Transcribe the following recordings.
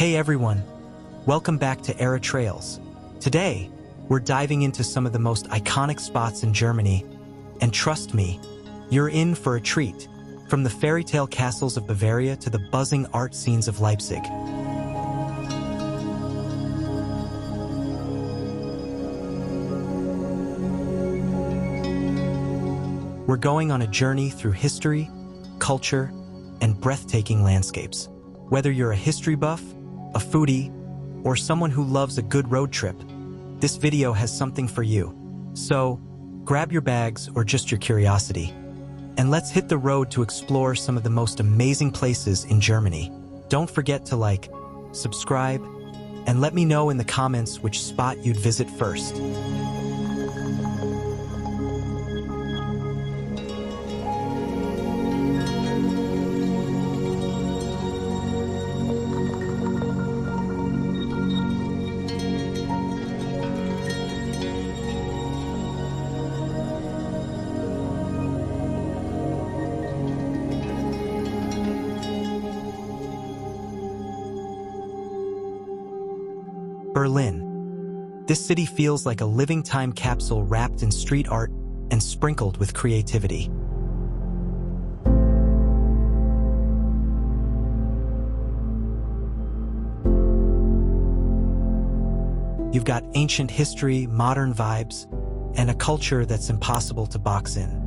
Hey everyone, welcome back to Era Trails. Today, we're diving into some of the most iconic spots in Germany, and trust me, you're in for a treat, from the fairy tale castles of Bavaria to the buzzing art scenes of Leipzig. We're going on a journey through history, culture, and breathtaking landscapes. Whether you're a history buff, a foodie, or someone who loves a good road trip, this video has something for you. So, grab your bags or just your curiosity, and let's hit the road to explore some of the most amazing places in Germany. Don't forget to like, subscribe, and let me know in the comments which spot you'd visit first. Berlin. This city feels like a living time capsule wrapped in street art and sprinkled with creativity. You've got ancient history, modern vibes, and a culture that's impossible to box in.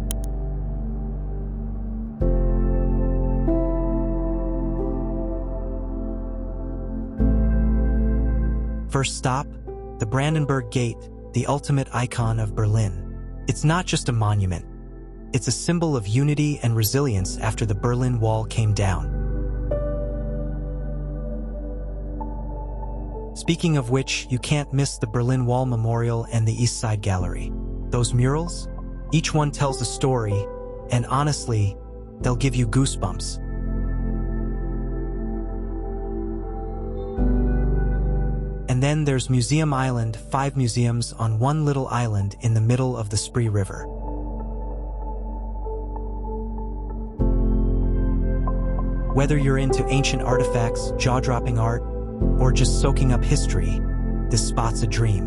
First stop, the Brandenburg Gate, the ultimate icon of Berlin. It's not just a monument. It's a symbol of unity and resilience after the Berlin Wall came down. Speaking of which, you can't miss the Berlin Wall Memorial and the East Side Gallery. Those murals, each one tells a story, and honestly, they'll give you goosebumps. And then there's Museum Island, 5 museums on one little island in the middle of the Spree River. Whether you're into ancient artifacts, jaw-dropping art, or just soaking up history, this spot's a dream.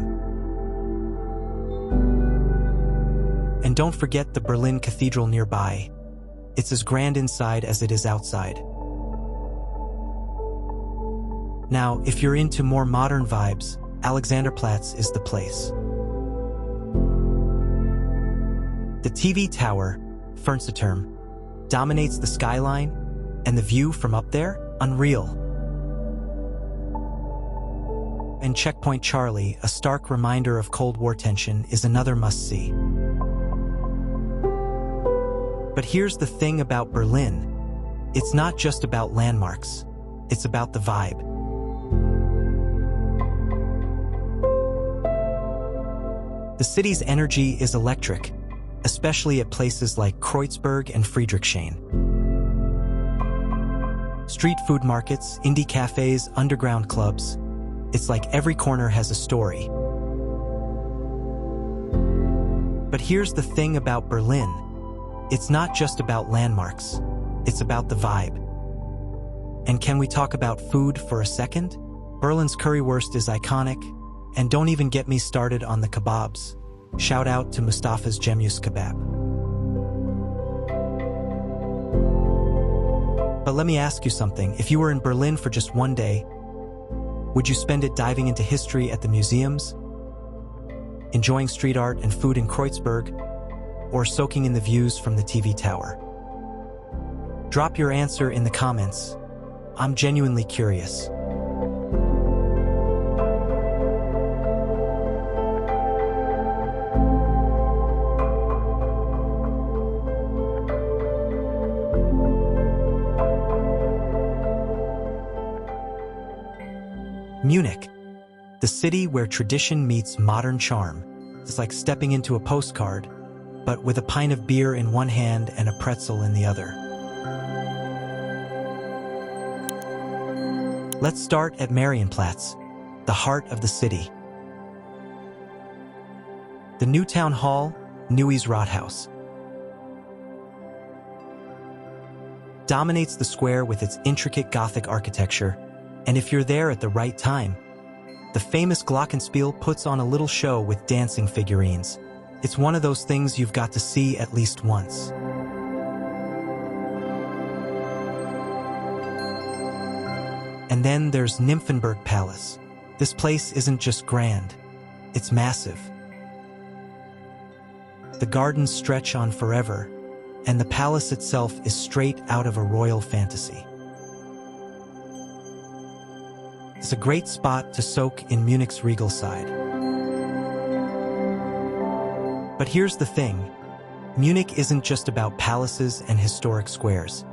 And don't forget the Berlin Cathedral nearby. It's as grand inside as it is outside. Now, if you're into more modern vibes, Alexanderplatz is the place. The TV tower, Fernsehturm, dominates the skyline, and the view from up there, unreal. And Checkpoint Charlie, a stark reminder of Cold War tension, is another must-see. But here's the thing about Berlin. It's not just about landmarks. It's about the vibe. The city's energy is electric, especially at places like Kreuzberg and Friedrichshain. Street food markets, indie cafes, underground clubs. It's like every corner has a story. But here's the thing about Berlin. It's not just about landmarks. It's about the vibe. And can we talk about food for a second? Berlin's currywurst is iconic, and don't even get me started on the kebabs. Shout out to Mustafa's Gemüse Kebab. But let me ask you something. If you were in Berlin for just one day, would you spend it diving into history at the museums, enjoying street art and food in Kreuzberg, or soaking in the views from the TV tower? Drop your answer in the comments. I'm genuinely curious. Munich, the city where tradition meets modern charm. It's like stepping into a postcard, but with a pint of beer in one hand and a pretzel in the other. Let's start at Marienplatz, the heart of the city. The new town hall, Neues Rathaus, dominates the square with its intricate Gothic architecture And if you're there at the right time, the famous Glockenspiel puts on a little show with dancing figurines. It's one of those things you've got to see at least once. And then there's Nymphenburg Palace. This place isn't just grand, it's massive. The gardens stretch on forever, and the palace itself is straight out of a royal fantasy. It's a great spot to soak in Munich's regal side. But here's the thing, Munich isn't just about palaces and historic squares.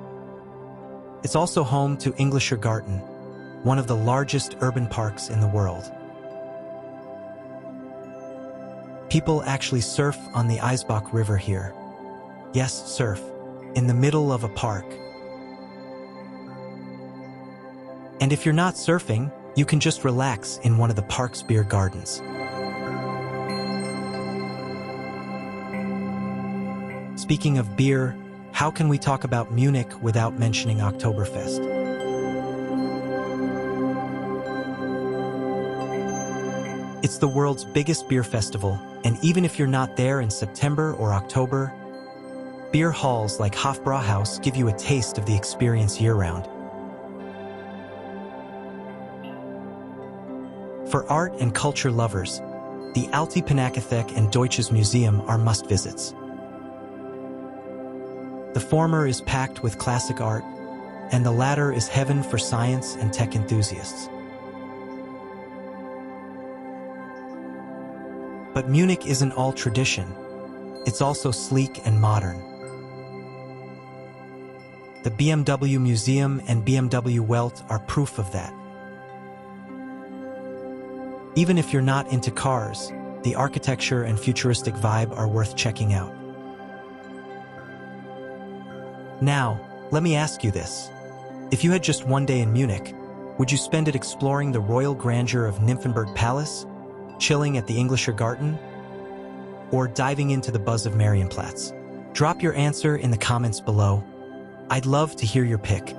It's also home to Englischer Garten, one of the largest urban parks in the world. People actually surf on the Eisbach River here. Yes, surf, in the middle of a park. And if you're not surfing, you can just relax in one of the park's beer gardens. Speaking of beer, how can we talk about Munich without mentioning Oktoberfest? It's the world's biggest beer festival, and even if you're not there in September or October, beer halls like Hofbrauhaus give you a taste of the experience year-round. For art and culture lovers, the Alte Pinakothek and Deutsches Museum are must-visits. The former is packed with classic art, and the latter is heaven for science and tech enthusiasts. But Munich isn't all tradition. It's also sleek and modern. The BMW Museum and BMW Welt are proof of that. Even if you're not into cars, the architecture and futuristic vibe are worth checking out. Now, let me ask you this. If you had just one day in Munich, would you spend it exploring the royal grandeur of Nymphenburg Palace, chilling at the Englischer Garten, or diving into the buzz of Marienplatz? Drop your answer in the comments below. I'd love to hear your pick.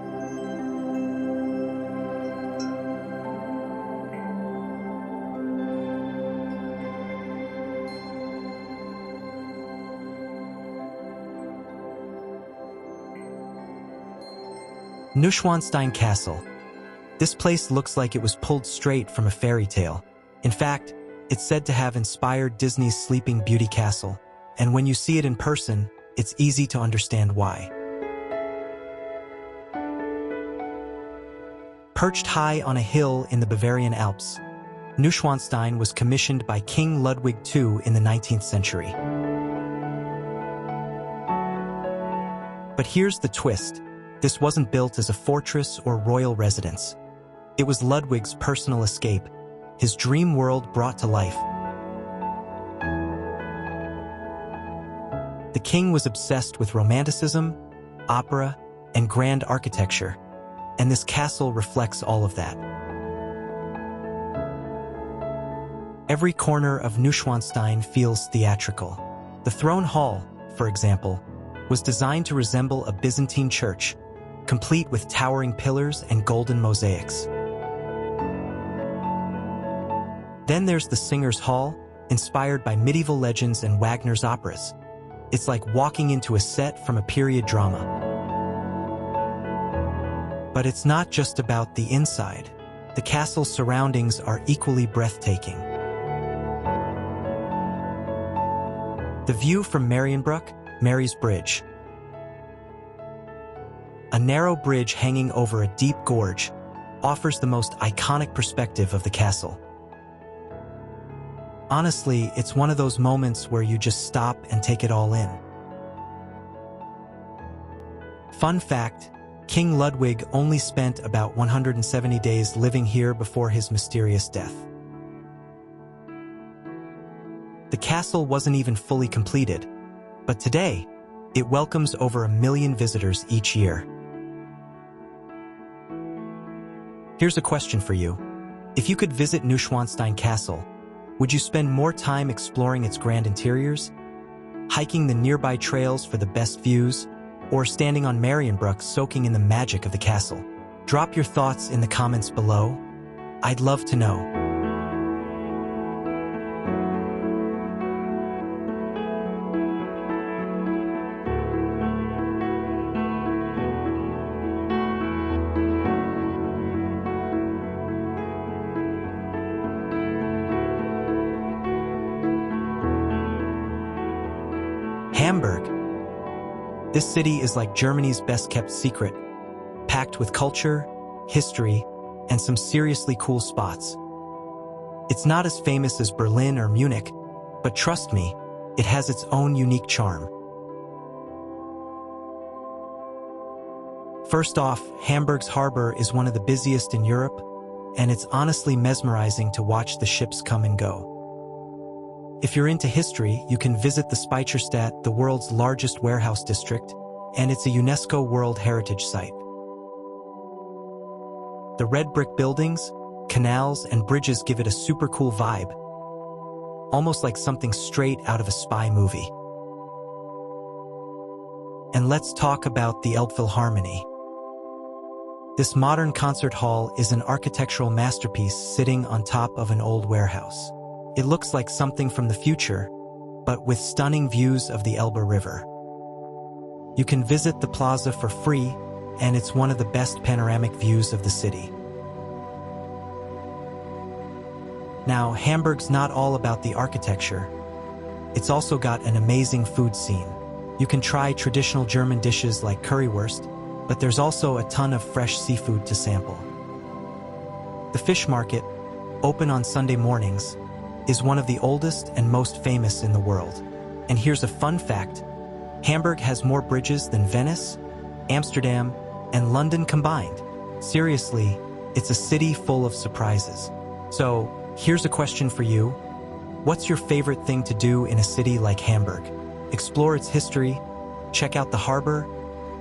Neuschwanstein Castle. This place looks like it was pulled straight from a fairy tale. In fact, it's said to have inspired Disney's Sleeping Beauty Castle, and when you see it in person, it's easy to understand why. Perched high on a hill in the Bavarian Alps, Neuschwanstein was commissioned by King Ludwig II in the 19th century. But here's the twist. This wasn't built as a fortress or royal residence. It was Ludwig's personal escape, his dream world brought to life. The king was obsessed with romanticism, opera, and grand architecture, and this castle reflects all of that. Every corner of Neuschwanstein feels theatrical. The throne hall, for example, was designed to resemble a Byzantine church, complete with towering pillars and golden mosaics. Then there's the Singers' Hall, inspired by medieval legends and Wagner's operas. It's like walking into a set from a period drama. But it's not just about the inside. The castle's surroundings are equally breathtaking. The view from Marienbrück, Mary's Bridge. A narrow bridge hanging over a deep gorge offers the most iconic perspective of the castle. Honestly, it's one of those moments where you just stop and take it all in. Fun fact, King Ludwig only spent about 170 days living here before his mysterious death. The castle wasn't even fully completed, but today, it welcomes over 1 million visitors each year. Here's a question for you. If you could visit Neuschwanstein Castle, would you spend more time exploring its grand interiors, hiking the nearby trails for the best views, or standing on Marienbrück soaking in the magic of the castle? Drop your thoughts in the comments below. I'd love to know. Hamburg. This city is like Germany's best-kept secret, packed with culture, history, and some seriously cool spots. It's not as famous as Berlin or Munich, but trust me, it has its own unique charm. First off, Hamburg's harbor is one of the busiest in Europe, and it's honestly mesmerizing to watch the ships come and go. If you're into history, you can visit the Speicherstadt, the world's largest warehouse district, and it's a UNESCO World Heritage Site. The red brick buildings, canals, and bridges give it a super cool vibe, almost like something straight out of a spy movie. And let's talk about the Elbphilharmonie. This modern concert hall is an architectural masterpiece sitting on top of an old warehouse. It looks like something from the future, but with stunning views of the Elbe River. You can visit the plaza for free, and it's one of the best panoramic views of the city. Now, Hamburg's not all about the architecture. It's also got an amazing food scene. You can try traditional German dishes like currywurst, but there's also a ton of fresh seafood to sample. The fish market, open on Sunday mornings, is one of the oldest and most famous in the world. And here's a fun fact: Hamburg has more bridges than Venice, Amsterdam, and London combined. Seriously, it's a city full of surprises. So, here's a question for you. What's your favorite thing to do in a city like Hamburg? Explore its history, check out the harbor,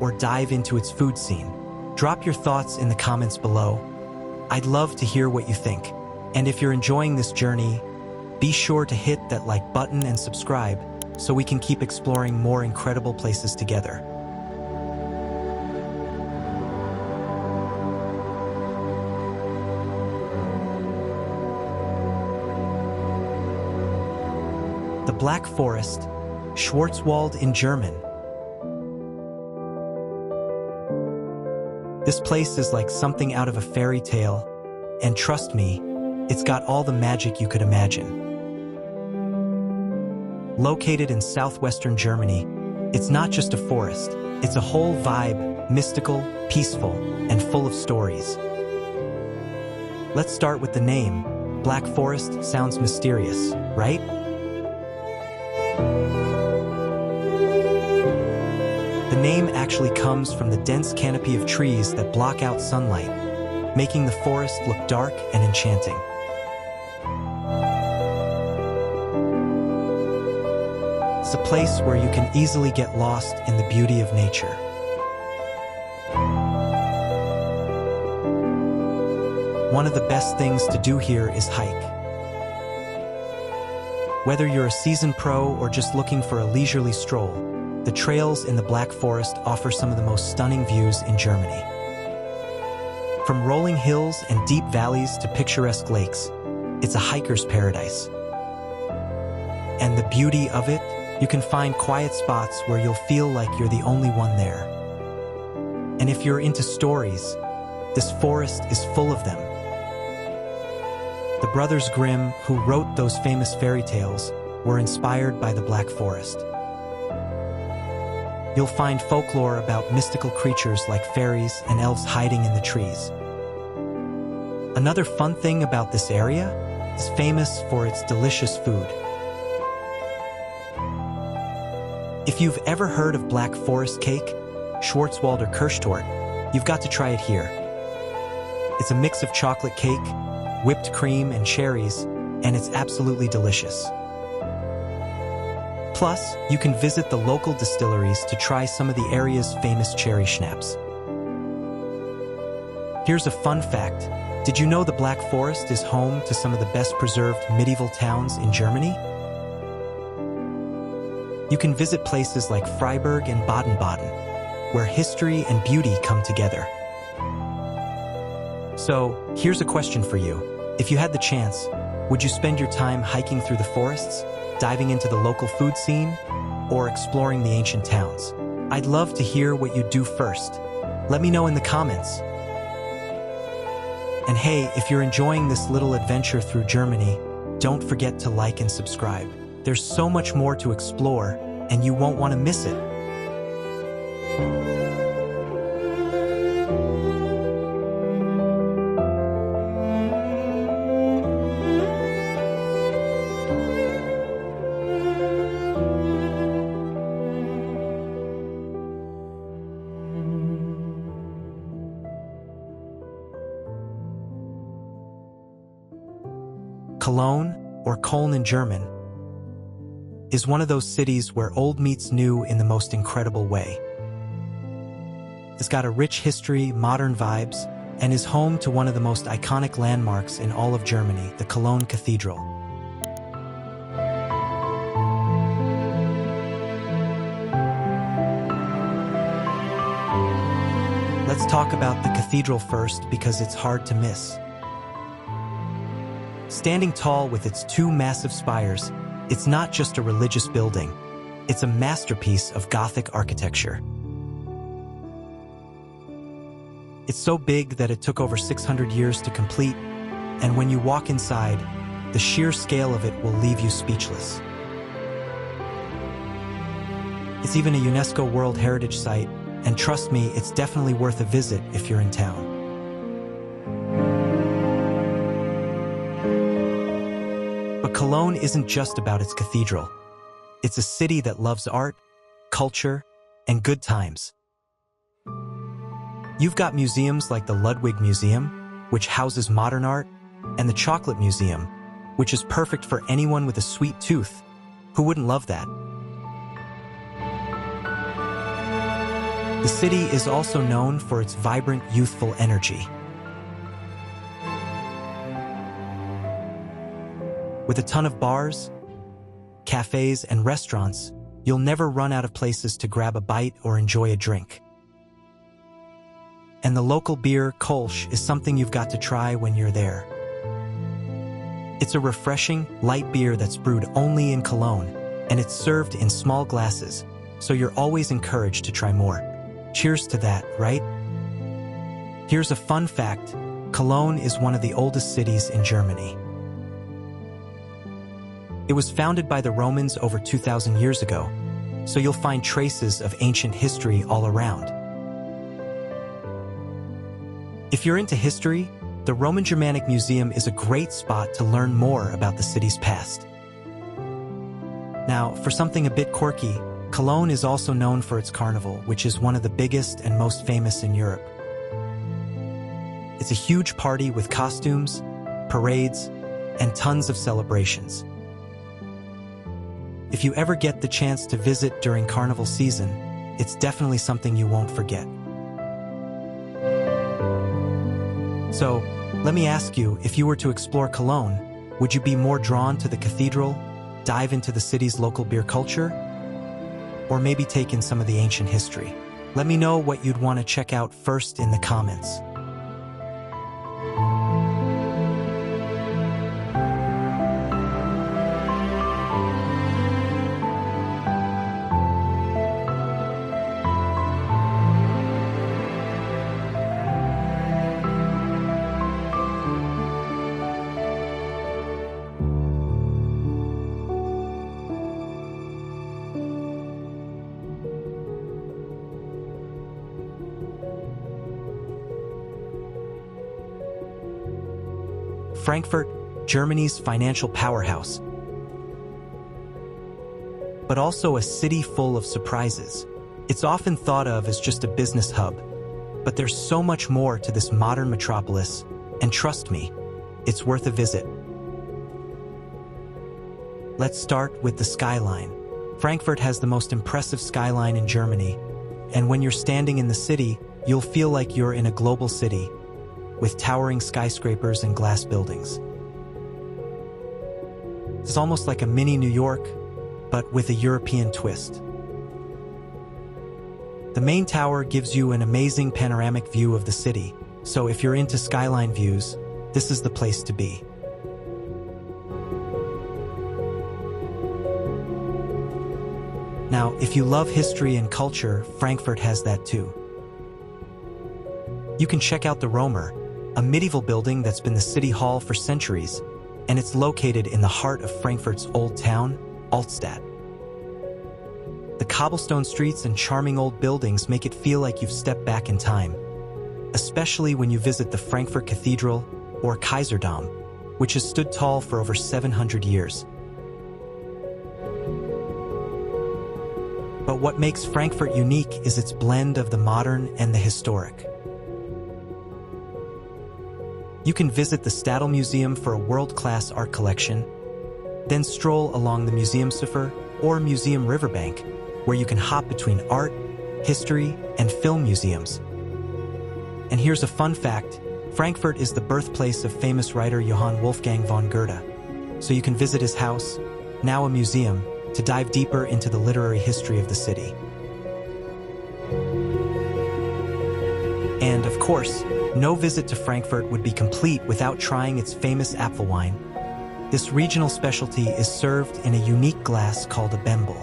or dive into its food scene? Drop your thoughts in the comments below. I'd love to hear what you think. And if you're enjoying this journey, be sure to hit that like button and subscribe so we can keep exploring more incredible places together. The Black Forest, Schwarzwald in German. This place is like something out of a fairy tale, and trust me, it's got all the magic you could imagine. Located in southwestern Germany, it's not just a forest, it's a whole vibe, mystical, peaceful, and full of stories. Let's start with the name. Black Forest sounds mysterious, right? The name actually comes from the dense canopy of trees that block out sunlight, making the forest look dark and enchanting. It's a place where you can easily get lost in the beauty of nature. One of the best things to do here is hike. Whether you're a seasoned pro or just looking for a leisurely stroll, the trails in the Black Forest offer some of the most stunning views in Germany. From rolling hills and deep valleys to picturesque lakes, it's a hiker's paradise. And the beauty of it, you can find quiet spots where you'll feel like you're the only one there. And if you're into stories, this forest is full of them. The brothers Grimm, who wrote those famous fairy tales, were inspired by the Black Forest. You'll find folklore about mystical creatures like fairies and elves hiding in the trees. Another fun thing about this area is famous for its delicious food. If you've ever heard of Black Forest cake, Schwarzwälder Kirschtorte, you've got to try it here. It's a mix of chocolate cake, whipped cream, and cherries, and it's absolutely delicious. Plus, you can visit the local distilleries to try some of the area's famous cherry schnapps. Here's a fun fact. Did you know the Black Forest is home to some of the best preserved medieval towns in Germany? You can visit places like Freiburg and Baden-Baden, where history and beauty come together. So, here's a question for you. If you had the chance, would you spend your time hiking through the forests, diving into the local food scene, or exploring the ancient towns? I'd love to hear what you'd do first. Let me know in the comments. And hey, if you're enjoying this little adventure through Germany, don't forget to like and subscribe. There's so much more to explore, and you won't want to miss it. Cologne, or Köln in German, is one of those cities where old meets new in the most incredible way. It's got a rich history, modern vibes, and is home to one of the most iconic landmarks in all of Germany, the Cologne Cathedral. Let's talk about the cathedral first because it's hard to miss. Standing tall with its two massive spires, it's not just a religious building, it's a masterpiece of Gothic architecture. It's so big that it took over 600 years to complete, and when you walk inside, the sheer scale of it will leave you speechless. It's even a UNESCO World Heritage Site, and trust me, it's definitely worth a visit if you're in town. But Cologne isn't just about its cathedral. It's a city that loves art, culture, and good times. You've got museums like the Ludwig Museum, which houses modern art, and the Chocolate Museum, which is perfect for anyone with a sweet tooth. Who wouldn't love that? The city is also known for its vibrant, youthful energy. With a ton of bars, cafes, and restaurants, you'll never run out of places to grab a bite or enjoy a drink. And the local beer, Kolsch, is something you've got to try when you're there. It's a refreshing, light beer that's brewed only in Cologne, and it's served in small glasses, so you're always encouraged to try more. Cheers to that, right? Here's a fun fact. Cologne is one of the oldest cities in Germany. It was founded by the Romans over 2,000 years ago, so you'll find traces of ancient history all around. If you're into history, the Roman Germanic Museum is a great spot to learn more about the city's past. Now, for something a bit quirky, Cologne is also known for its carnival, which is one of the biggest and most famous in Europe. It's a huge party with costumes, parades, and tons of celebrations. If you ever get the chance to visit during carnival season, it's definitely something you won't forget. So, let me ask you, if you were to explore Cologne, would you be more drawn to the cathedral, dive into the city's local beer culture, or maybe take in some of the ancient history? Let me know what you'd want to check out first in the comments. Frankfurt, Germany's financial powerhouse, but also a city full of surprises. It's often thought of as just a business hub, but there's so much more to this modern metropolis, and trust me, it's worth a visit. Let's start with the skyline. Frankfurt has the most impressive skyline in Germany, and when you're standing in the city, you'll feel like you're in a global city, with towering skyscrapers and glass buildings. It's almost like a mini New York, but with a European twist. The main tower gives you an amazing panoramic view of the city, So if you're into skyline views, this is the place to be. Now, if you love history and culture, Frankfurt has that too. You can check out the Römer, a medieval building that's been the city hall for centuries, and it's located in the heart of Frankfurt's old town, Altstadt. The cobblestone streets and charming old buildings make it feel like you've stepped back in time, especially when you visit the Frankfurt Cathedral or Kaiserdom, which has stood tall for over 700 years. But what makes Frankfurt unique is its blend of the modern and the historic. You can visit the Stadel Museum for a world-class art collection, then stroll along the Museumsufer or Museum Riverbank, where you can hop between art, history, and film museums. And here's a fun fact: Frankfurt is the birthplace of famous writer Johann Wolfgang von Goethe, so you can visit his house, now a museum, to dive deeper into the literary history of the city. And of course, no visit to Frankfurt would be complete without trying its famous Apfelwein. This regional specialty is served in a unique glass called a Bembel,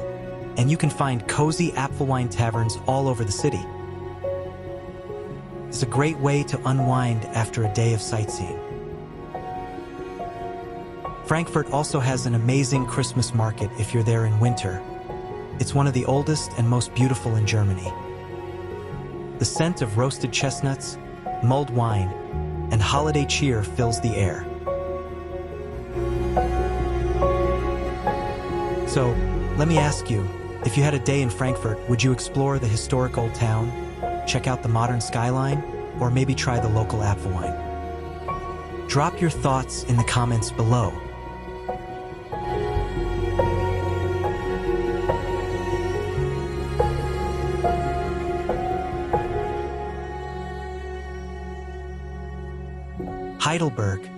and you can find cozy Apfelwein taverns all over the city. It's a great way to unwind after a day of sightseeing. Frankfurt also has an amazing Christmas market if you're there in winter. It's one of the oldest and most beautiful in Germany. The scent of roasted chestnuts, mulled wine, and holiday cheer fills the air. So, let me ask you, if you had a day in Frankfurt, would you explore the historic old town, check out the modern skyline, or maybe try the local Apfelwein? Drop your thoughts in the comments below. Heidelberg.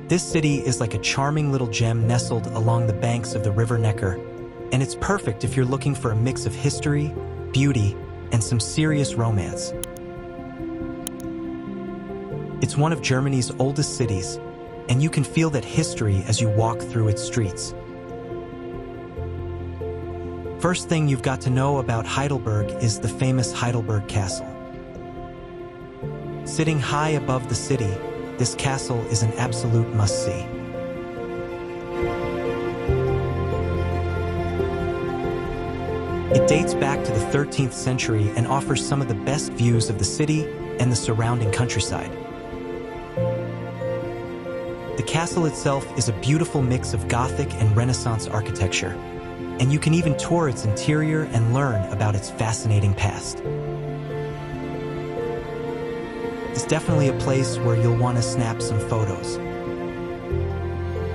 This city is like a charming little gem nestled along the banks of the River Neckar, and it's perfect if you're looking for a mix of history, beauty, and some serious romance. It's one of Germany's oldest cities, and you can feel that history as you walk through its streets. First thing you've got to know about Heidelberg is the famous Heidelberg Castle. Sitting high above the city, this castle is an absolute must-see. It dates back to the 13th century and offers some of the best views of the city and the surrounding countryside. The castle itself is a beautiful mix of Gothic and Renaissance architecture, and you can even tour its interior and learn about its fascinating past. It's definitely a place where you'll want to snap some photos.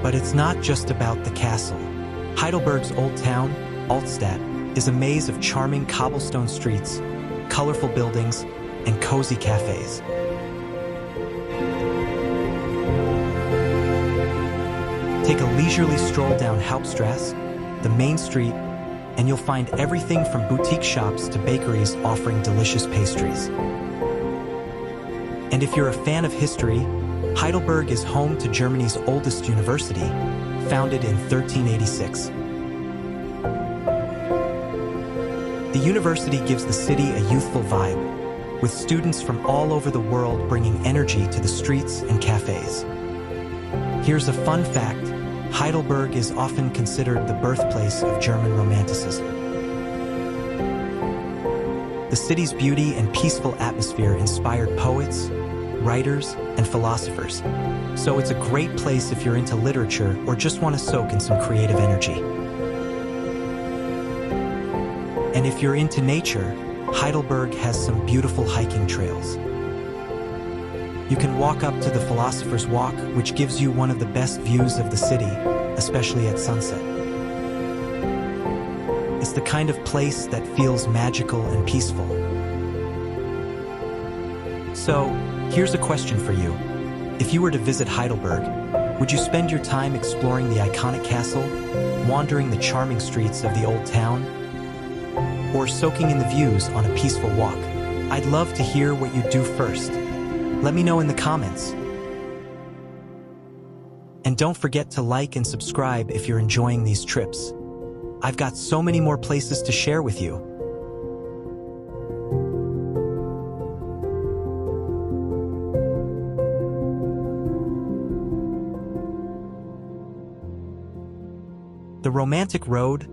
But it's not just about the castle. Heidelberg's old town, Altstadt, is a maze of charming cobblestone streets, colorful buildings, and cozy cafes. Take a leisurely stroll down Hauptstrasse, the main street, and you'll find everything from boutique shops to bakeries offering delicious pastries. And if you're a fan of history, Heidelberg is home to Germany's oldest university, founded in 1386. The university gives the city a youthful vibe, with students from all over the world bringing energy to the streets and cafes. Here's a fun fact: Heidelberg is often considered the birthplace of German Romanticism. The city's beauty and peaceful atmosphere inspired poets, writers, and philosophers, so it's a great place if you're into literature or just want to soak in some creative energy. And if you're into nature, Heidelberg has some beautiful hiking trails. You can walk up to the Philosopher's Walk, which gives you one of the best views of the city, especially at sunset. It's the kind of place that feels magical and peaceful. So, here's a question for you. If you were to visit Heidelberg, would you spend your time exploring the iconic castle, wandering the charming streets of the old town, or soaking in the views on a peaceful walk? I'd love to hear what you do first. Let me know in the comments. And don't forget to like and subscribe if you're enjoying these trips. I've got so many more places to share with you. The Romantic Road,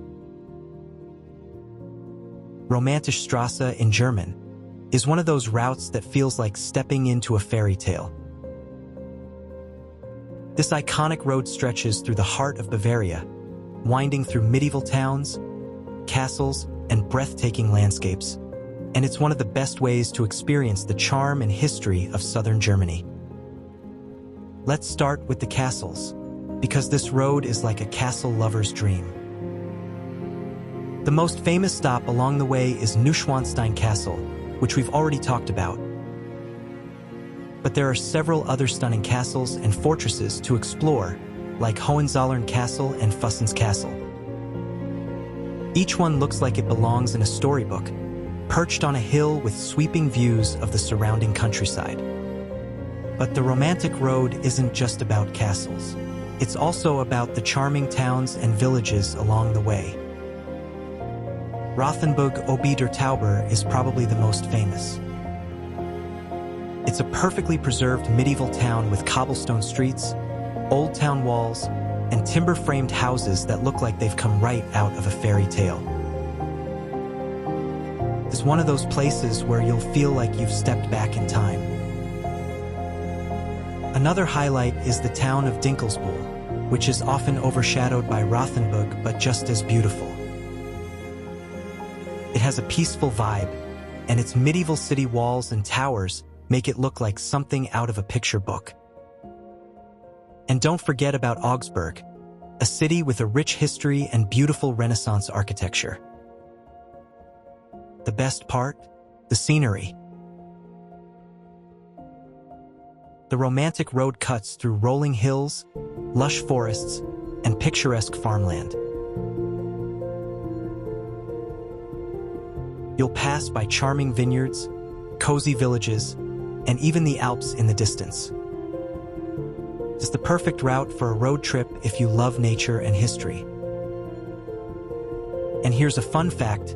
Romantische in German, is one of those routes that feels like stepping into a fairy tale. This iconic road stretches through the heart of Bavaria, winding through medieval towns, castles, and breathtaking landscapes, and it's one of the best ways to experience the charm and history of southern Germany. Let's start with the castles, because this road is like a castle lover's dream. The most famous stop along the way is Neuschwanstein Castle, which we've already talked about. But there are several other stunning castles and fortresses to explore, like Hohenzollern Castle and Fussens Castle. Each one looks like it belongs in a storybook, perched on a hill with sweeping views of the surrounding countryside. But the Romantic Road isn't just about castles. It's also about the charming towns and villages along the way. Rothenburg ob der Tauber is probably the most famous. It's a perfectly preserved medieval town with cobblestone streets, old town walls, and timber-framed houses that look like they've come right out of a fairy tale. It's one of those places where you'll feel like you've stepped back in time. Another highlight is the town of Dinkelsbühl, which is often overshadowed by Rothenburg but just as beautiful. It has a peaceful vibe, and its medieval city walls and towers make it look like something out of a picture book. And don't forget about Augsburg, a city with a rich history and beautiful Renaissance architecture. The best part? The scenery. The Romantic Road cuts through rolling hills, lush forests, and picturesque farmland. You'll pass by charming vineyards, cozy villages, and even the Alps in the distance. It's the perfect route for a road trip if you love nature and history. And here's a fun fact: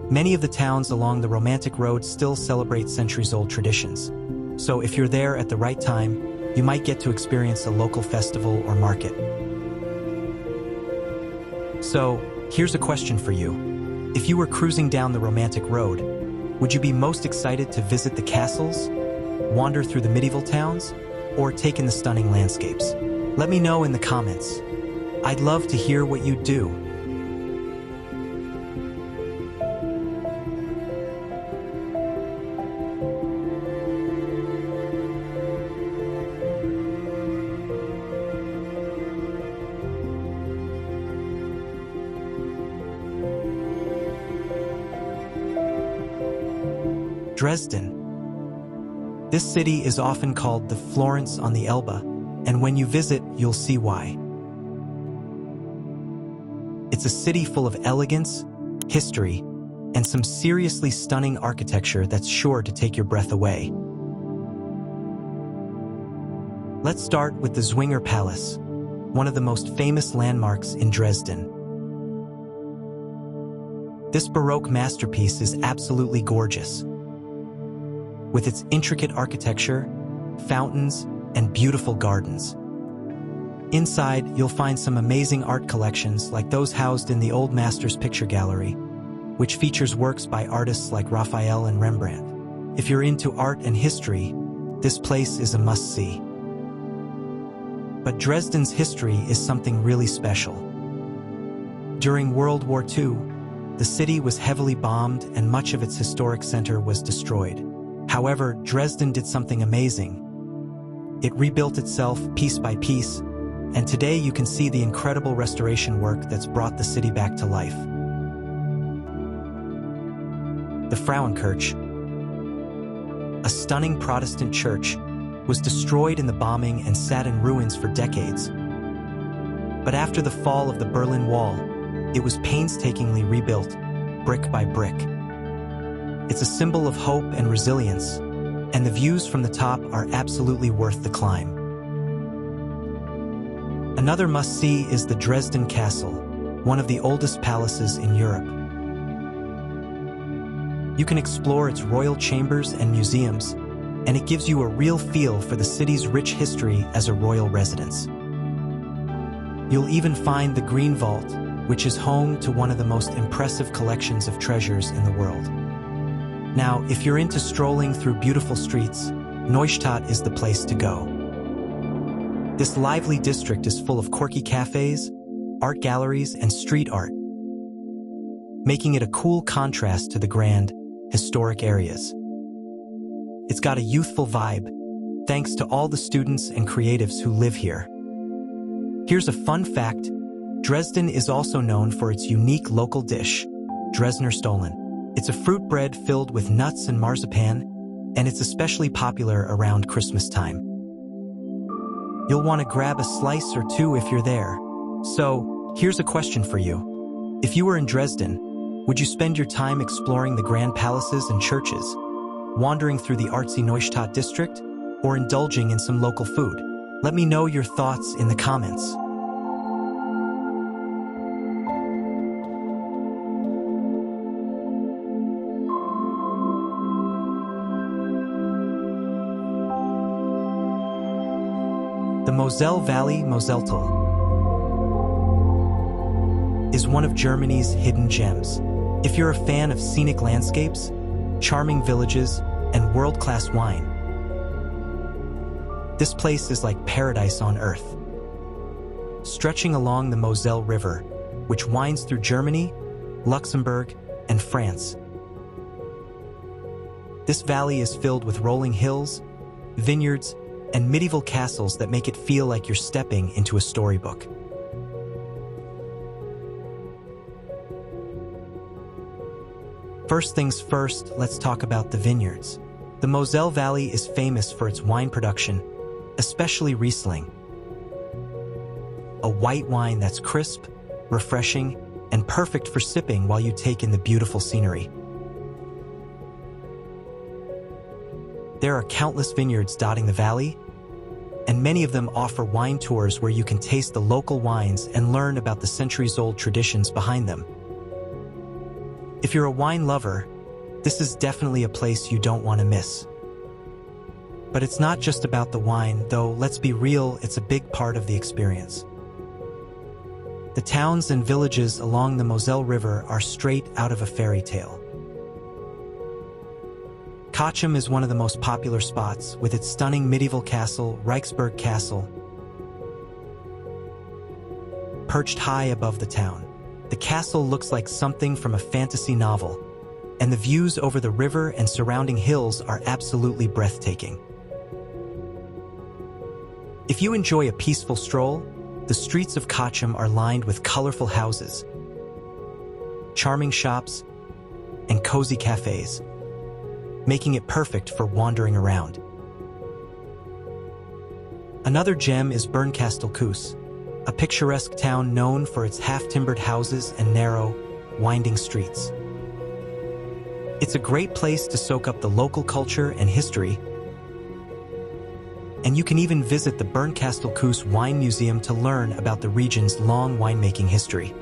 many of the towns along the Romantic Road still celebrate centuries-old traditions. So if you're there at the right time, you might get to experience a local festival or market. So, here's a question for you. If you were cruising down the Romantic Road, would you be most excited to visit the castles, wander through the medieval towns, or take in the stunning landscapes? Let me know in the comments. I'd love to hear what you do. Dresden. This city is often called the Florence on the Elbe, and when you visit, you'll see why. It's a city full of elegance, history, and some seriously stunning architecture that's sure to take your breath away. Let's start with the Zwinger Palace, one of the most famous landmarks in Dresden. This Baroque masterpiece is absolutely gorgeous. With its intricate architecture, fountains, and beautiful gardens. Inside, you'll find some amazing art collections like those housed in the Old Masters Picture Gallery, which features works by artists like Raphael and Rembrandt. If you're into art and history, this place is a must-see. But Dresden's history is something really special. During World War II, the city was heavily bombed and much of its historic center was destroyed. However, Dresden did something amazing. It rebuilt itself piece by piece, and today you can see the incredible restoration work that's brought the city back to life. The Frauenkirche, a stunning Protestant church, was destroyed in the bombing and sat in ruins for decades. But after the fall of the Berlin Wall, it was painstakingly rebuilt, brick by brick. It's a symbol of hope and resilience, and the views from the top are absolutely worth the climb. Another must-see is the Dresden Castle, one of the oldest palaces in Europe. You can explore its royal chambers and museums, and it gives you a real feel for the city's rich history as a royal residence. You'll even find the Green Vault, which is home to one of the most impressive collections of treasures in the world. Now, if you're into strolling through beautiful streets, Neustadt is the place to go. This lively district is full of quirky cafes, art galleries, and street art, making it a cool contrast to the grand, historic areas. It's got a youthful vibe, thanks to all the students and creatives who live here. Here's a fun fact: Dresden is also known for its unique local dish, Dresdner Stollen. It's a fruit bread filled with nuts and marzipan, and it's especially popular around Christmas time. You'll want to grab a slice or two if you're there. So, here's a question for you. If you were in Dresden, would you spend your time exploring the grand palaces and churches, wandering through the artsy Neustadt district, or indulging in some local food? Let me know your thoughts in the comments. The Moselle Valley, Moseltal, is one of Germany's hidden gems. If you're a fan of scenic landscapes, charming villages, and world-class wine, this place is like paradise on earth. Stretching along the Moselle River, which winds through Germany, Luxembourg, and France. This valley is filled with rolling hills, vineyards, and medieval castles that make it feel like you're stepping into a storybook. First things first, let's talk about the vineyards. The Moselle Valley is famous for its wine production, especially Riesling. A white wine that's crisp, refreshing, and perfect for sipping while you take in the beautiful scenery. There are countless vineyards dotting the valley, and many of them offer wine tours where you can taste the local wines and learn about the centuries-old traditions behind them. If you're a wine lover, this is definitely a place you don't want to miss. But it's not just about the wine, though let's be real, it's a big part of the experience. The towns and villages along the Moselle River are straight out of a fairy tale. Cochem is one of the most popular spots, with its stunning medieval castle, Reichsburg Castle, perched high above the town. The castle looks like something from a fantasy novel, and the views over the river and surrounding hills are absolutely breathtaking. If you enjoy a peaceful stroll, the streets of Cochem are lined with colorful houses, charming shops, and cozy cafes, making it perfect for wandering around. Another gem is Bernkastel-Kues, a picturesque town known for its half-timbered houses and narrow, winding streets. It's a great place to soak up the local culture and history, and you can even visit the Bernkastel-Kues Wine Museum to learn about the region's long winemaking history.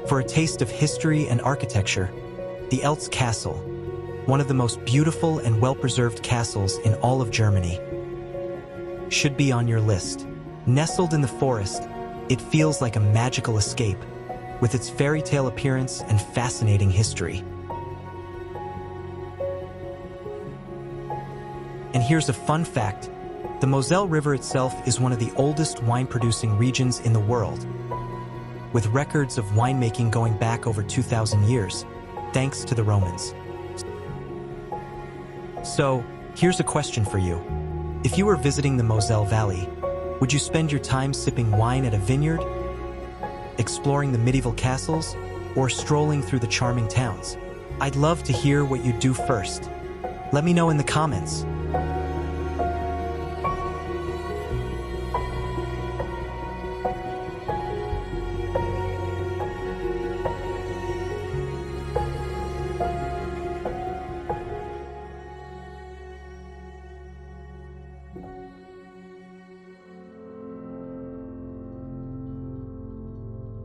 For a taste of history and architecture, the Eltz Castle, one of the most beautiful and well-preserved castles in all of Germany, should be on your list. Nestled in the forest, it feels like a magical escape, with its fairy tale appearance and fascinating history. And here's a fun fact: the Moselle River itself is one of the oldest wine-producing regions in the world, with records of winemaking going back over 2,000 years, thanks to the Romans. So, here's a question for you. If you were visiting the Moselle Valley, would you spend your time sipping wine at a vineyard, exploring the medieval castles, or strolling through the charming towns? I'd love to hear what you'd do first. Let me know in the comments.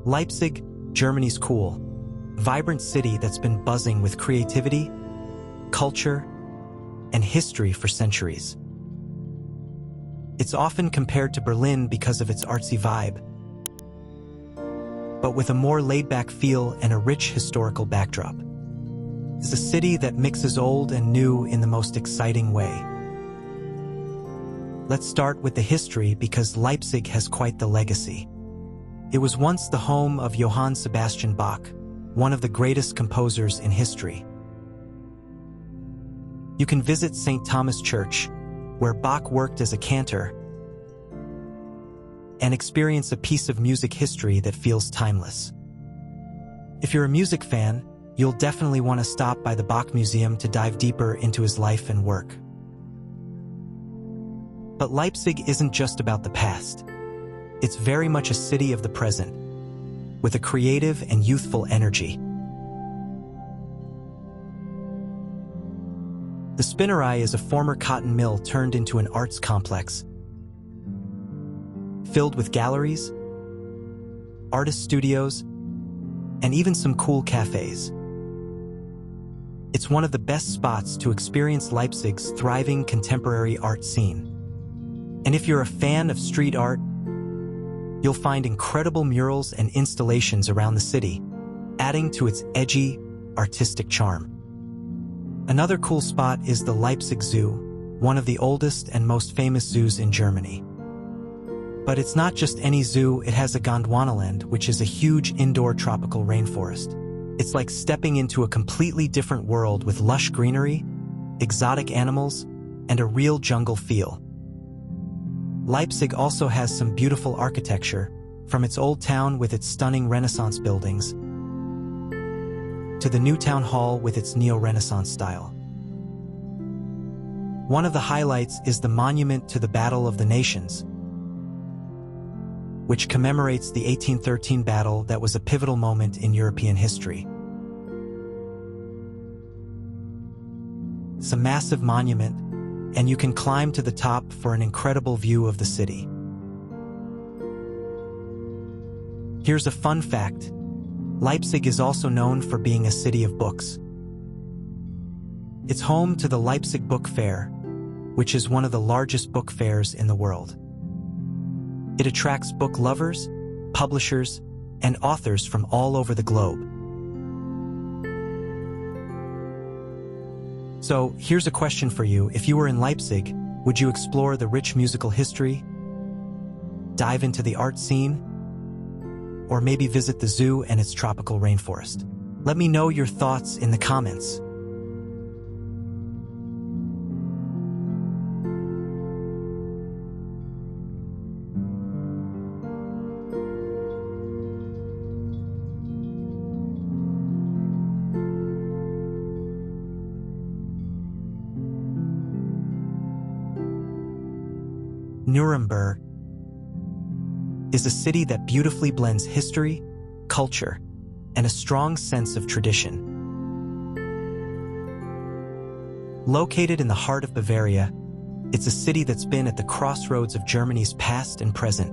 Leipzig, Germany's cool, vibrant city that's been buzzing with creativity, culture, and history for centuries. It's often compared to Berlin because of its artsy vibe, but with a more laid-back feel and a rich historical backdrop. It's a city that mixes old and new in the most exciting way. Let's start with the history because Leipzig has quite the legacy. It was once the home of Johann Sebastian Bach, one of the greatest composers in history. You can visit St. Thomas Church, where Bach worked as a cantor, and experience a piece of music history that feels timeless. If you're a music fan, you'll definitely want to stop by the Bach Museum to dive deeper into his life and work. But Leipzig isn't just about the past. It's very much a city of the present, with a creative and youthful energy. The Spinnerei is a former cotton mill turned into an arts complex, filled with galleries, artist studios, and even some cool cafes. It's one of the best spots to experience Leipzig's thriving contemporary art scene. And if you're a fan of street art, you'll find incredible murals and installations around the city, adding to its edgy, artistic charm. Another cool spot is the Leipzig Zoo, one of the oldest and most famous zoos in Germany. But it's not just any zoo, it has a Gondwanaland, which is a huge indoor tropical rainforest. It's like stepping into a completely different world with lush greenery, exotic animals, and a real jungle feel. Leipzig also has some beautiful architecture, from its old town with its stunning Renaissance buildings, to the new town hall with its neo-Renaissance style. One of the highlights is the monument to the Battle of the Nations, which commemorates the 1813 battle that was a pivotal moment in European history. It's a massive monument, and you can climb to the top for an incredible view of the city. Here's a fun fact. Leipzig is also known for being a city of books. It's home to the Leipzig Book Fair, which is one of the largest book fairs in the world. It attracts book lovers, publishers, and authors from all over the globe. So, here's a question for you. If you were in Leipzig, would you explore the rich musical history, dive into the art scene, or maybe visit the zoo and its tropical rainforest? Let me know your thoughts in the comments. Nuremberg is a city that beautifully blends history, culture, and a strong sense of tradition. Located in the heart of Bavaria, it's a city that's been at the crossroads of Germany's past and present.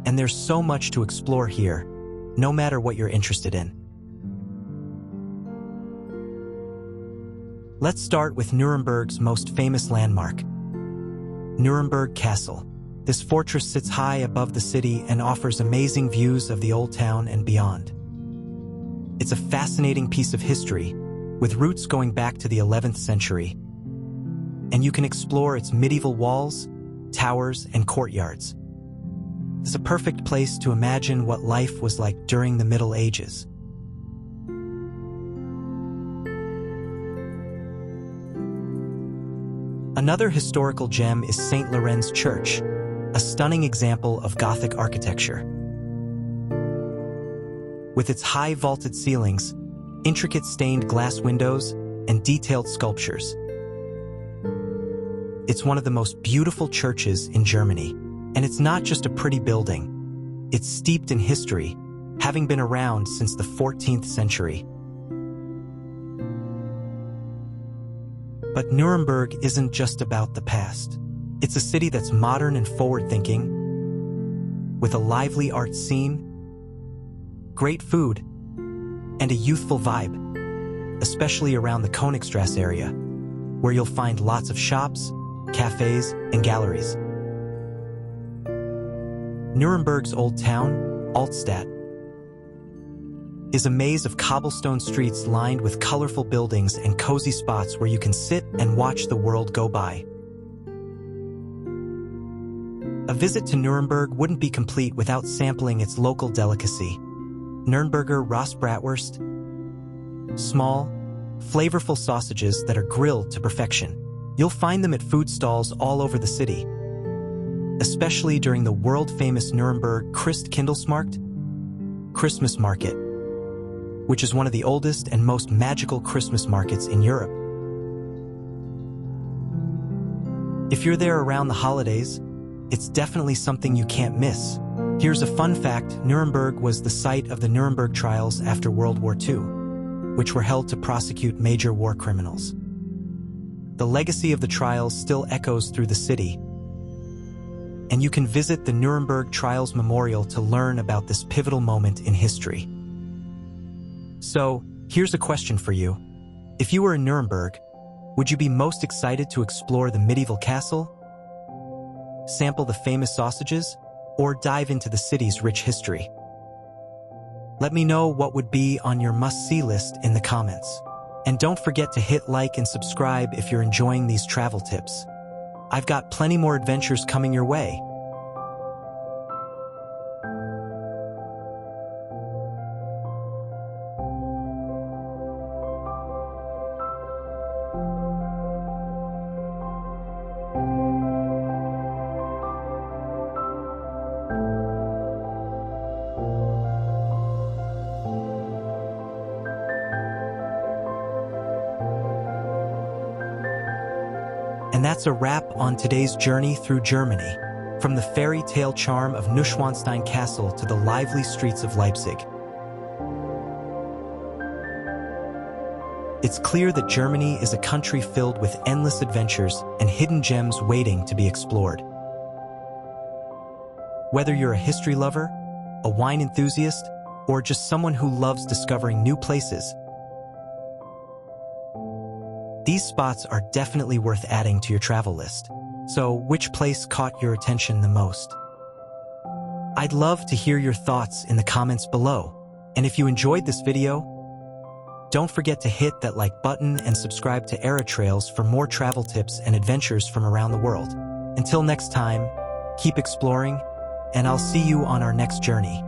And there's so much to explore here, no matter what you're interested in. Let's start with Nuremberg's most famous landmark, Nuremberg Castle. This fortress sits high above the city and offers amazing views of the old town and beyond. It's a fascinating piece of history, with roots going back to the 11th century, and you can explore its medieval walls, towers, and courtyards. It's a perfect place to imagine what life was like during the Middle Ages. Another historical gem is St. Lorenz Church, a stunning example of Gothic architecture. With its high vaulted ceilings, intricate stained glass windows, and detailed sculptures, it's one of the most beautiful churches in Germany. And it's not just a pretty building. It's steeped in history, having been around since the 14th century. But Nuremberg isn't just about the past. It's a city that's modern and forward-thinking, with a lively art scene, great food, and a youthful vibe, especially around the Königstrasse area, where you'll find lots of shops, cafes, and galleries. Nuremberg's old town, Altstadt, is a maze of cobblestone streets lined with colorful buildings and cozy spots where you can sit and watch the world go by. A visit to Nuremberg wouldn't be complete without sampling its local delicacy, Nürnberger Bratwurst, small, flavorful sausages that are grilled to perfection. You'll find them at food stalls all over the city, especially during the world-famous Nuremberg Christkindlesmarkt, Christmas market, which is one of the oldest and most magical Christmas markets in Europe. If you're there around the holidays, it's definitely something you can't miss. Here's a fun fact: Nuremberg was the site of the Nuremberg trials after World War II, which were held to prosecute major war criminals. The legacy of the trials still echoes through the city, and you can visit the Nuremberg Trials Memorial to learn about this pivotal moment in history. So, here's a question for you. If you were in Nuremberg, would you be most excited to explore the medieval castle, sample the famous sausages, or dive into the city's rich history? Let me know what would be on your must-see list in the comments. And don't forget to hit like and subscribe if you're enjoying these travel tips. I've got plenty more adventures coming your way. And that's a wrap on today's journey through Germany, from the fairy tale charm of Neuschwanstein Castle to the lively streets of Leipzig. It's clear that Germany is a country filled with endless adventures and hidden gems waiting to be explored. Whether you're a history lover, a wine enthusiast, or just someone who loves discovering new places, these spots are definitely worth adding to your travel list. So, which place caught your attention the most? I'd love to hear your thoughts in the comments below. And if you enjoyed this video, don't forget to hit that like button and subscribe to Era Trails for more travel tips and adventures from around the world. Until next time, keep exploring, and I'll see you on our next journey.